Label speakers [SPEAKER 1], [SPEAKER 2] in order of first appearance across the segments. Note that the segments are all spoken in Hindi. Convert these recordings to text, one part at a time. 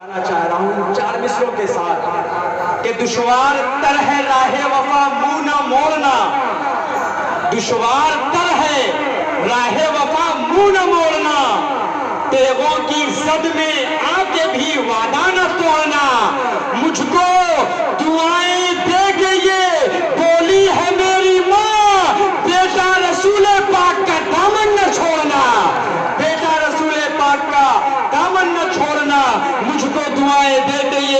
[SPEAKER 1] चाह रहा हूँ 4 मिसरों के साथ कि दुश्वार तर है राहे वफा मुंह न मोड़ना, दुश्वार तर है राहे वफा मुंह न मोड़ना, तेगों की सद में आके भी वादा न तोड़ना, मुझको दुआएं दे गई बोली है मेरी माँ, बेटा रसूल पाक का दामन न छोड़ना, बेटा रसूल पाक का दामन न छोड़ना, मुझको दुआएं दे गई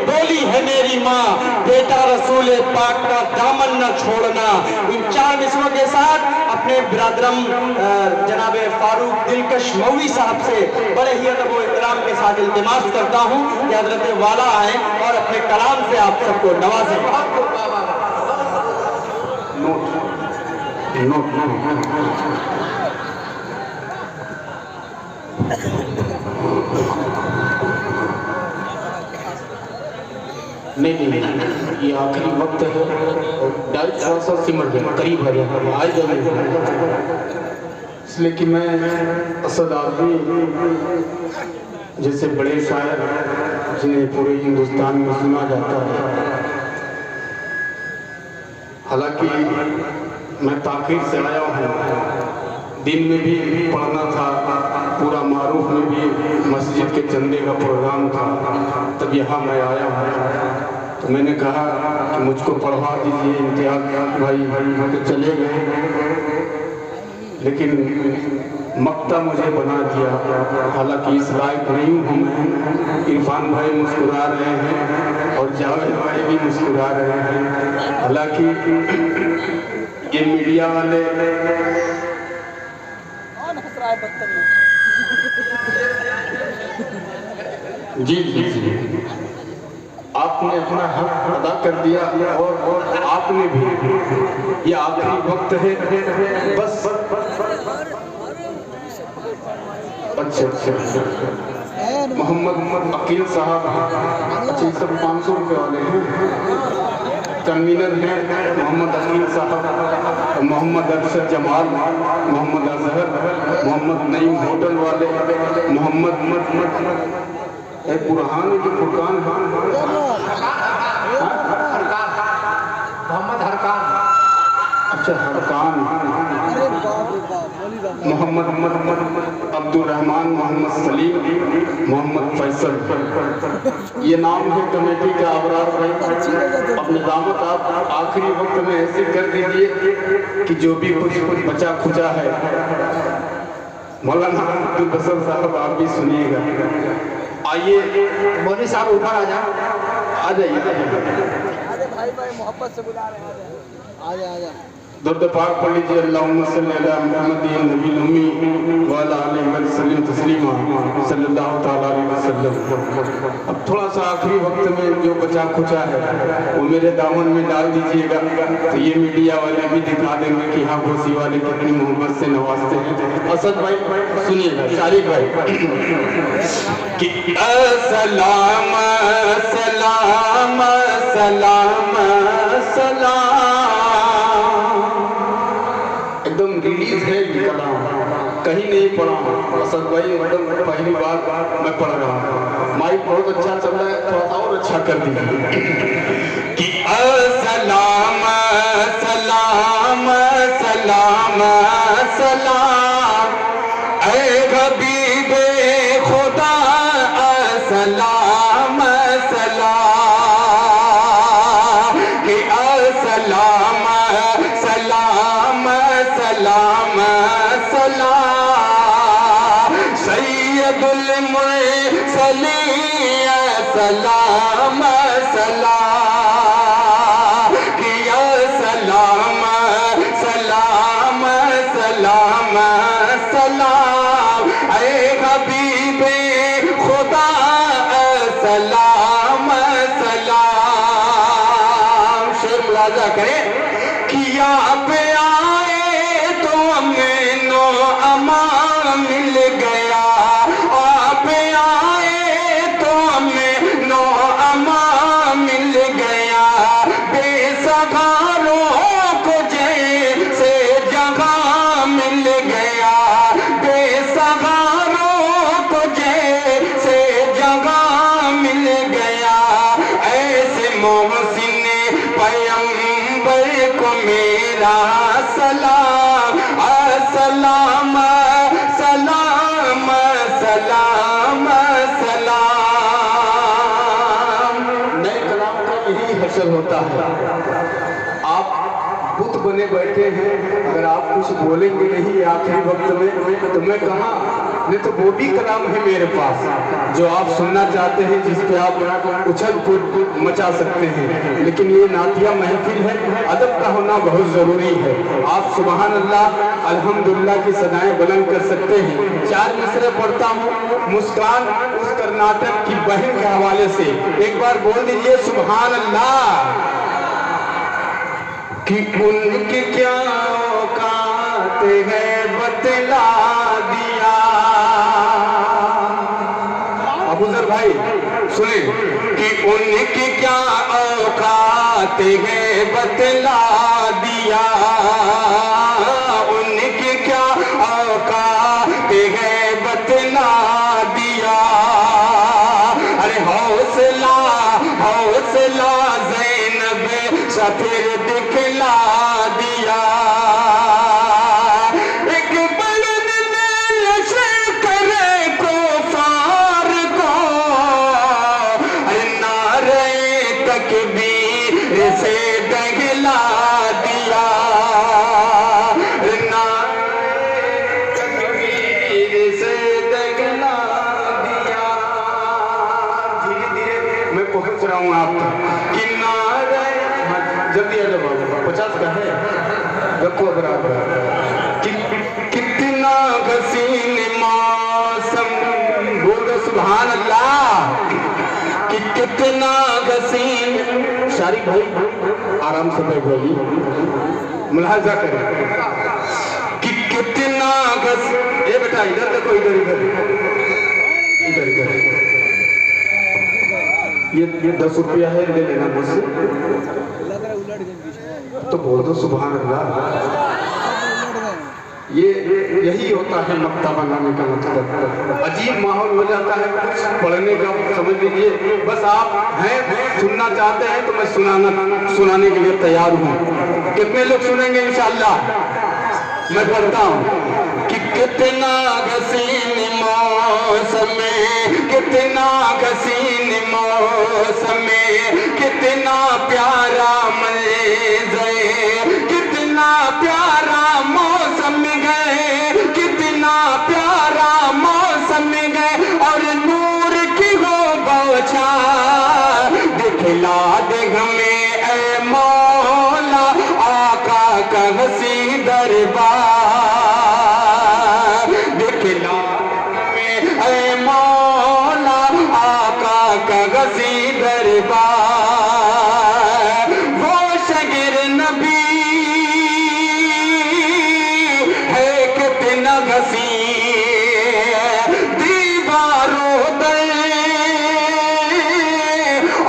[SPEAKER 1] बोली है मेरी माँ, बेटा रसूल पाक का दामन न छोड़ना। इन 4 मिसरों के साथ अपने बिरादरम जनाब फारूक दिलकश मौवी साहब से बड़े ही अदब व इहतराम के साथ इल्तिमास करता हूँ कि हजरत वाला आए और अपने कलाम से आप सबको नवाजें।
[SPEAKER 2] नहीं, ये आखिरी वक्त है और डाइट थोड़ा सा सिमट गया, करीब है आज इसलिए कि मैं असद आदमी जैसे बड़े शायर जिन्हें पूरे हिंदुस्तान में सुना जाता है, हालांकि मैं ताकीर से आया हूँ, दिन में भी पढ़ना था, पूरा मारूफ में भी मस्जिद के चंदे का प्रोग्राम था, तब यहाँ मैं आया हूँ। तो मैंने कहा कि मुझको पढ़वा दीजिए, इम्तियाज भाई तो चले गए, लेकिन मक्ता मुझे बना दिया, हालांकि इस लायक नहीं हूँ मैं। इरफान भाई मुस्कुरा रहे हैं और जावेद भाई भी मुस्कुरा रहे हैं, हालांकि ये मीडिया वाले जी जी जी आपने अपना हक अदा कर दिया और आपने भी, ये आखिरी वक्त है बस। अच्छा मोहम्मद अकील साहब, अच्छा सब 500 रुपये वाले हैं, कन्वीनर हैं मोहम्मद अकील साहब, मोहम्मद अरशद जमाल, मोहम्मद अजहर, मोहम्मद नईम होटल वाले, मोहम्मद बुरहान के फुरकान, मोहम्मद हरकान, अच्छा हरकान, मोहम्मद अब्दुल रहमान, मोहम्मद सलीम, मोहम्मद फैसल, ये नाम है कमेटी का अबरार भाई। अब निजामत आप आखिरी वक्त में ऐसे कर दीजिए कि जो भी कुछ बचा खुचा है, मौलाना अब्दुल बसर साहब आप भी सुनिएगा। आइए मोदी साहब ऊपर आ जाइए,
[SPEAKER 3] भाई मोहब्बत से बुला रहे हैं, आ जा
[SPEAKER 2] दुर्द पाक पढ़ लीजिए, अल्लाहुम्मा सल्ली अला मुहम्मदिन नबील उम्मी व अला आलिहि व सल्लिम तस्लीमा सल्लल्लाहु तआला अलैहि वसल्लम। अब थोड़ा सा आखिरी वक्त में जो बचा खुचा है वो मेरे दामन में डाल दीजिएगा, तो ये मीडिया वाले भी दिखा देंगे कि हाँ घोसी वाले कितनी मोहब्बत से नवाजते हैं। असद भाई सुनिएगा, शारिक भाई कि सलाम सलाम सलाम सलाम, एकदम रिलीज है ये कलाम, कहीं नहीं पढ़ा हूँ। असद भाई एकदम पहली बार मैं पढ़ रहा हूँ, माइक बहुत अच्छा चल रहा है, थोड़ा और अच्छा कर दीजिए कि सलाम सलाम सलाम सलाम ऐ हबीबे खुदा सलाम सलाम कि सलाम सलाम सलाम सलाम सैयदुल मुरसलीन सलाम सलाम कि सलाम सलाम सलाम सलाम ऐ हबीबे खुदा सलाम सलाम। शेर मुलाजा करें कि यहाँ पे आए तो हमें नो अमान मिल गया, आप आए तो हमें नो अमान मिल गया, बेसहारों को जैसे जगह मिल गया, बेसहारों को जैसे जगह अवसर होता है। आप बुत बने बैठे हैं, अगर आप कुछ बोलेंगे नहीं आखिरी वक्त में तो मैं कहाँ, नहीं तो वो भी कलाम है मेरे पास जो आप सुनना चाहते हैं, जिस पे आप उछल कूद मचा सकते हैं। लेकिन ये नातिया महफिल है, अदब का होना बहुत जरूरी है। आप सुबहान अल्लाह अल्हम्दुलिल्लाह की सदाएं बुलंद कर सकते हैं। 4 मिसरे पढ़ता हूँ मुस्कान उस कर्नाटक की बहन के हवाले से, एक बार बोल दीजिए सुबहान अल्लाह। कि उनकी क्या औकात है बतला दिया। अबूजर भाई सुने, कि उनकी क्या औकात है बतला दिया, उनकी क्या औकात है बतला दिया। अरे हौसला हौसला ज़ैनब सा फिर दिखला दिया। एक बलद में लश्कर करे को फार को, अरे नारे तकबीर से दहला दिया, नारे तकबीर से दहला दिया। धीरे धीरे मैं पहुंच रहा हूँ आप तक। कि नारे जल्दी आ जाओ, 50 का है रखो अगर आप। कितना हसीन मौसम, बोल दो सुभान अल्लाह। कि कितना हसीन, शारिक भाई आराम से बैठ जाइए, मुलाहाजा करें। कि कितना ये बेटा इधर देखो, इधर इधर इधर इधर, ये 10 रुपया है, ले लेना मुझसे। तो बोल दो सुभान अल्लाह। ये यही होता है मक्ता बनाने का मतलब। अजीब माहौल हो जाता है कुछ पढ़ने का, समझ लीजिए। बस आप हैं सुनना चाहते हैं तो मैं सुनाने के लिए तैयार हूँ। कितने लोग सुनेंगे इंशाअल्लाह? मैं पढ़ता हूँ। कि कितना हसीन मौसम, कितना हसीन मौसम, कितना प्यारा मंज़र, कितना प्यारा मौसम गए, कितना प्यारा मौसम गए। और नूर की हो बौछार दिखला दे हमें ऐ मौला, आका का हसी दरबार दिखला हमें ऐ मौला, आका का हसी दरबार। वो शगिर नबी है कितना हसी, दीवारों पर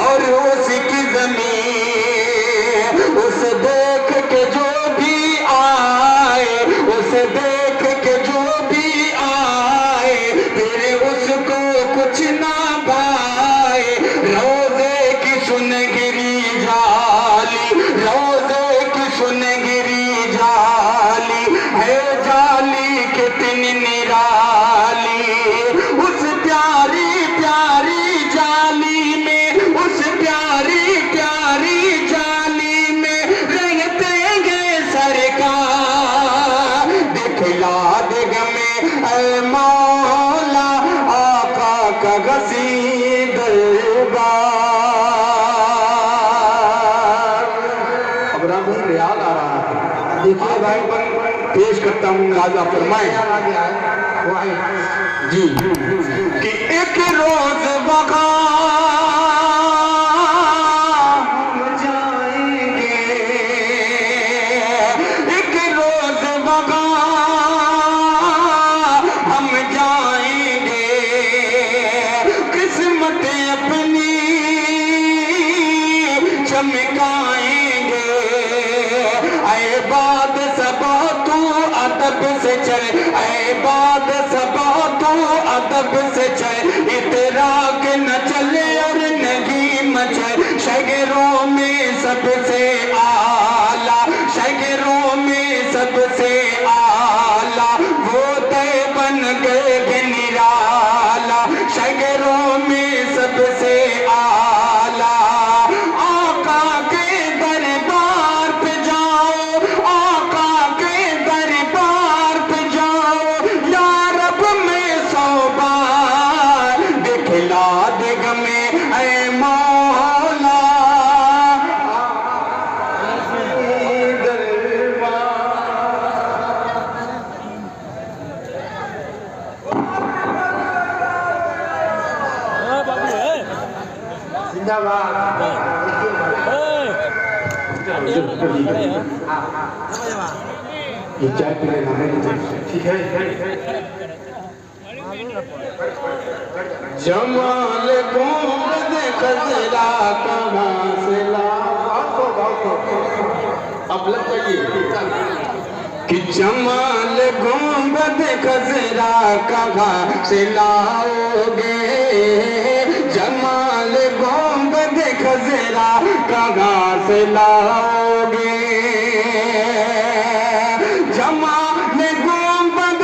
[SPEAKER 2] और उसकी जमीन, उसे देख के जो भी आए, उसे देख के जो भी आए, फिर उसको कुछ ना भाए। रोजे की सुनहरी जाली, रोजे की सुनहरी जाली है, जाली कितनी निराली। उस प्यारी प्यारी जाली में, उस प्यारी प्यारी जाली में रहते हैं सरकार। दिखला दे हमें ऐ मौला, आका का गसी दरबार। अब राम ख्याल आ रहा है, देखिए भाई पेश करता हूँ, राजा फरमाए जी। कि एक रोज वक़ा जाएंगे, एक रोज वक़ा हम जाएंगे, किस्मत अपनी चमकाएंगे। ऐ बाद सबा तू अदब से चल, ऐ बाद सबा तू अदब से चल, इतराक न चले और नहीं मचे। शगरों में सबसे आला, शगरों में सबसे आला, वो तय बन गए निराला। शगरों में सबसे आला, आका मौला ये चाय पी लेना है, ठीक है। जमाल गुंबद खजरा कहाँ से ला, अब लग जाइए कि जमाल गुंबद खजरा कहाँ से लाओगे, जमाल गुंबद खजरा कहाँ से लाओगे, जमाल गुंबद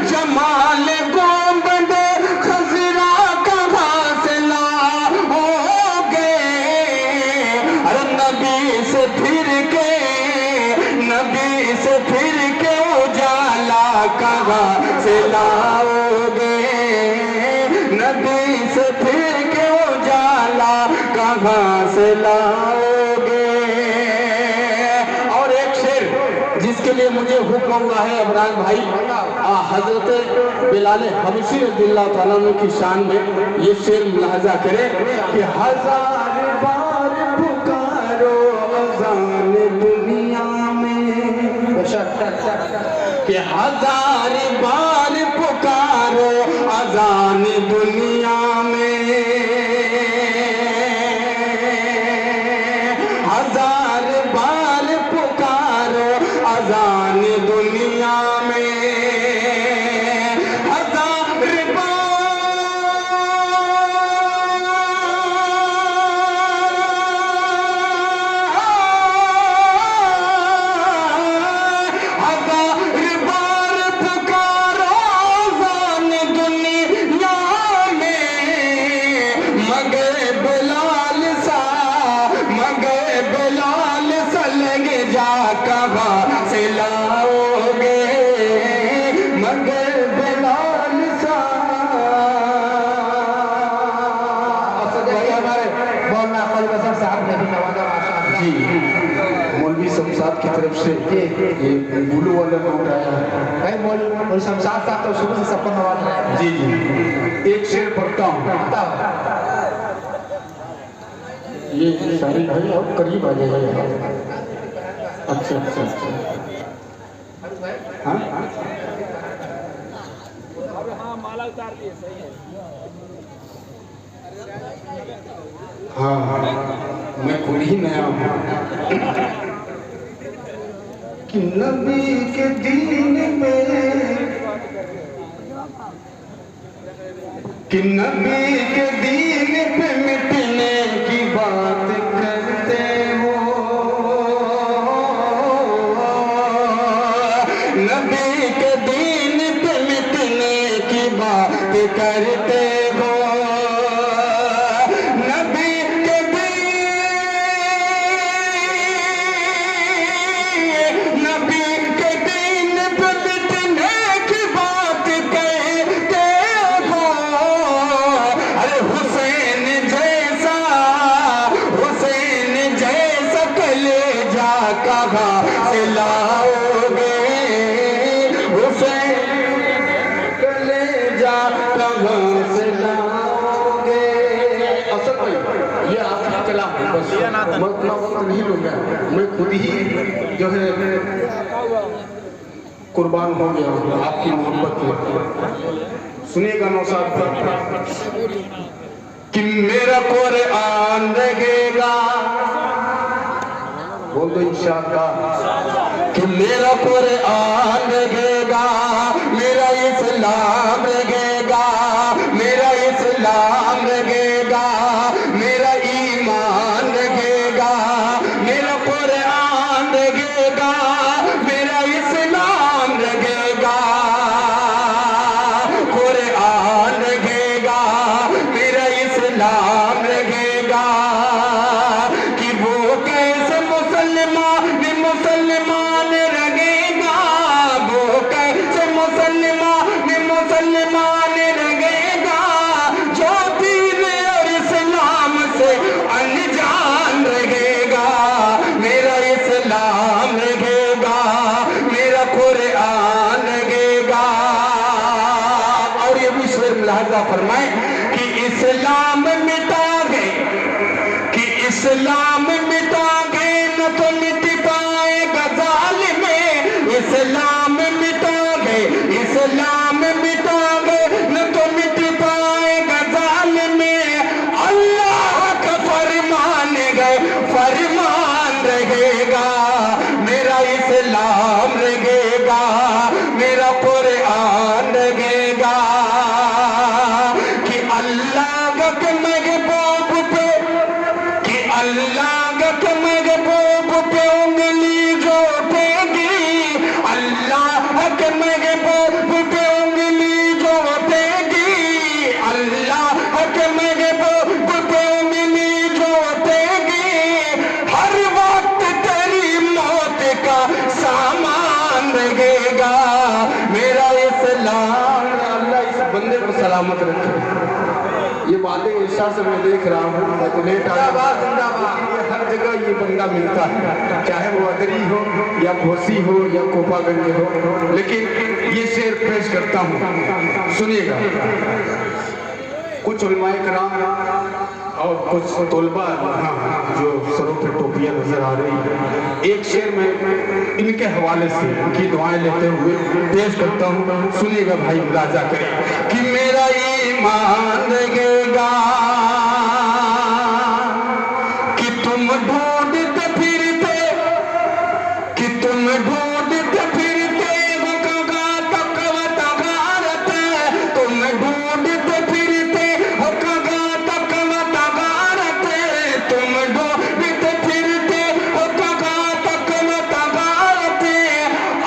[SPEAKER 2] जमाल गुंबद खजरा कहाँ से लाओगे, अरे नबी से फिर के उजाला कहाँ से लाओगे, नबी से फिर के उजाला कहाँ से लाओगे। और एक शेर जिसके लिए मुझे हुक्म हुआ है इमरान भाई, हजरत बिलाल हबशी रज़ियल्लाहु ताला अन्हु की शान में ये शेर मुलाहजा करें कि हजार बार पुकारो अज़ान दुनिया में, कि हजार बार पुकारो अज़ान दुनिया में, हजार बार पुकारो अज़ान दुनिया में, कहाँ से लाओगे, मगर बिलाल सा। हमारे मौलाना अकल बसर साहब ने भी नवाजा माशाअल्लाह जी, मौलवी शमशाद की तरफ से ये बुलू वाला नोट आया है भाई। मौलवी शमशाद साहब तो शुरू से सबको नवाज रहे हैं जी जी। एक शेर पढ़ता हूँ, ये सारी भाई अब करीब आ जाएगा। अच्छा अच्छा अच्छा, हाँ
[SPEAKER 3] माला उतार दिए, सही है।
[SPEAKER 2] हाँ हाँ, मैं खुद ही नया हूँ कि नबी के दीन में, कि नबी के दीन पे मिटने की बात करते हो, नबी के दीन पे मिटने की बात करते हो, नबी के दीन पे मिटने की बात करते हो। अरे हुसैन जैसा कलेजा कहाँ से लाओगे, कलेजा कहाँ से लाओगे। असल में ये आपका कलाम है, बस मैं उतना वक्त नहीं लूंगा, मैं खुद ही जो है कुर्बान हो गया हूँ आपकी मोहब्बत में। सुनिएगा नौशाद कि मेरा कुरान रहेगा, बोल दो इंशाअल्लाह, कि मेरा कुरान रहेगा, मेरा इस्लाम रहेगा, मेरा इस्लाम रहेगा, मेरा ईमान रहेगा, मेरा कुरान रहेगा, मेरा इस्लाम रहेगा, कुरान रहेगा, मेरा इस्लाम रहेगा, कि वो कैसे मुसलमान रहे कुरान लगेगा। और ये भी शेर मुलाहजा फरमाए कि इस्लाम मिटा गए, कि इस्लाम मिटा गए न तो मिट पाएगा जालिम में। इस्लाम मिटा गए, इस्लाम मिटा गए न तो मिट पाएगा जालिम में। अल्लाह का फरमान गए, फरमान रहेगा। मेरा इस्लाम रहेगा, मेरा कुरान रहेगा। कि अल्लाह के महबूब पे, कि अल्लाह के महबूब पे उंगली जो उठेगी, अल्लाह के महबूब पे उंगली जो उठेगी, अल्लाह के महबूब पे उंगली जो उठेगी, हर वक्त तेरी मौत का सामान रहेगा। मेरा इस्लाम। अल्लाह इस बंदे को सलामत रखे। ये बातें ईशा से मैं देख रहा हूँ, मैं तो लेट आया। हर जगह ये बंदा मिलता है, चाहे वो अदरी हो या घोसी हो या कोपागंज हो। लेकिन ये शेर पेश करता हूँ, सुनिएगा। कुछ उलमाए कराम और कुछ तोलबा जो सरों पे टोपियां नजर आ रही है, एक शेर में इनके हवाले से इनकी दुआएं लेते हुए पेश करता हूँ। सुनिएगा भाई, राजा करे कि मेरा ईमान रहेगा कि तुम ढूंढते फिरते, कि तुम ढूंढते फिरते हो कगा तकवत गारत, तुम ढूंढते फिरते हो कगा तकवत गारत, तुम ढूंढते फिरते हो कगा तकवत गारत।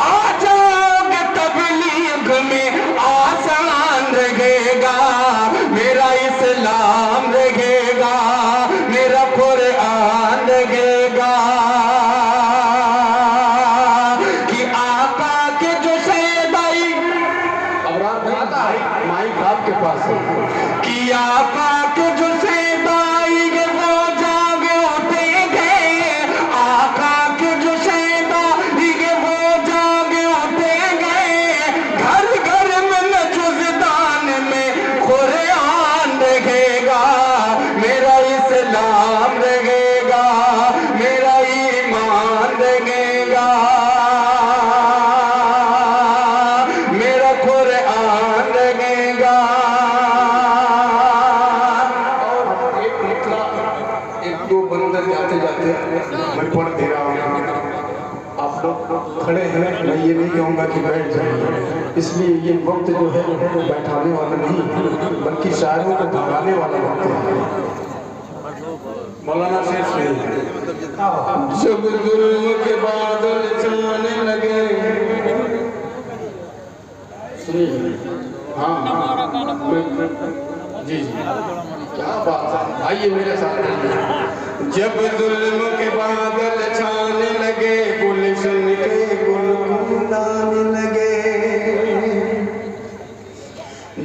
[SPEAKER 2] आ जाओगे तबलीग में आसान रहेगा। मेरा इस्लाम रहेगा, मेरा कुरान रहेगा। कि आका के जो सैदाई, अब रात भाई माइक आपके पास है, कि आका के जो सैदाई वो जागे उठेंगे, आका के जो सैदाई वो जागे उठेंगे। घर घर में न जुज़दान में कुरान रहेगा। मेरा इस्लाम रहेगा, मेरा ईमान रहेगा, मेरा कुरान रहेगा। और एक निकला, एक दो बंदर जाते जाते मैं पढ़ दे रहा हूँ। आप लोग खड़े हैं, मैं ये नहीं कहूँगा कि बैठ जाए, इसलिए ये वक्त जो है बैठाने वाला नहीं बल्कि शायरों को भगाने वाला वक्त है। मौलाना शेर से जब जुल्म के बादल छाने लगे, सुनिए। हाँ जी जी, क्या बात है, आइए मेरे साथ। जब जुल्म के बादल छाने लगे, गुलशन के गुल कुमलाने लगे।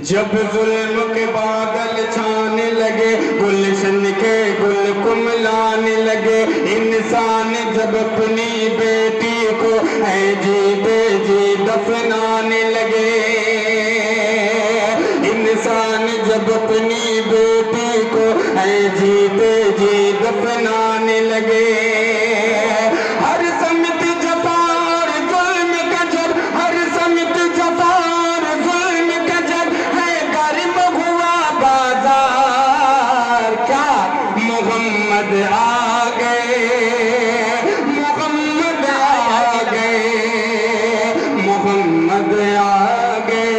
[SPEAKER 2] जब जुल्म के बादल छाने लगे, गुलशन के गुल कुमलाने लगे। इंसान जब अपनी बेटी को है जीते जी दफनाने लगे, इंसान जब अपनी बेटी को है जीते जी दफनाने लगे। हर समित जफा और जुल्म का जब, हर समित जफा और जुल्म का जब है गर्म हुआ बाजार। क्या मोहम्मद आ गए, मोहम्मद आ गए, मोहम्मद आ गए।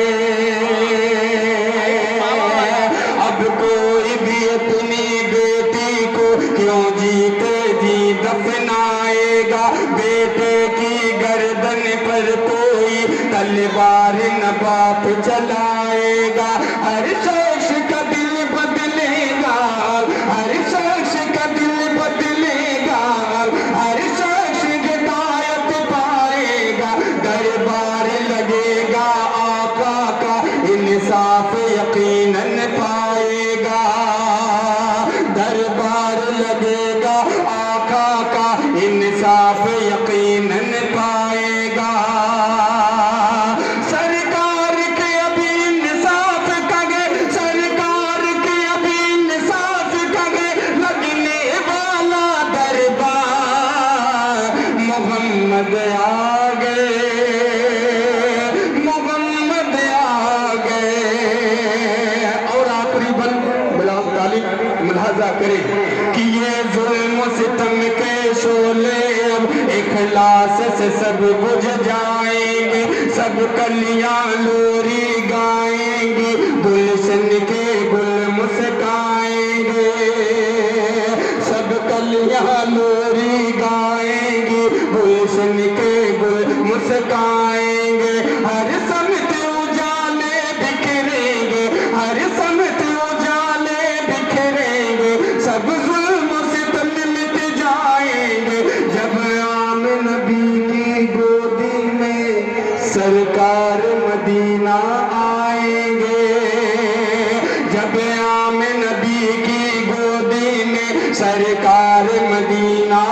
[SPEAKER 2] अब कोई भी अपनी बेटी को क्यों जीते जी दफनाएगा। बेटे की गर्दन पर कोई तलवार न बाप चलाएगा। हर शख्स का दिल बदलेगा, हर शख्स का दिल बदलेगा, हर शख्स हिदायत पाएगा। दरबार लगेगा आका का, इंसाफ यकीनन पाएगा। दरबार लगेगा आका का, इंसाफ यकीनन पाएगा। सब बुझ जाएंगे, सब कलियां लोरी गाएंगे, गुलशन के गुल मुस्काएंगे, सब कलियां लोरी गाएंगे, गुलशन के गुल मुस्काएंगे। हर समित उजाले बिखरेंगे, हर समित उजाले बिखरेंगे, सब जुल्म सितम मिट जाएंगे, जब आम नबी की गोदी में सरकार मदीना आएंगे, जब आम नबी की गोदी में सरकार मदीना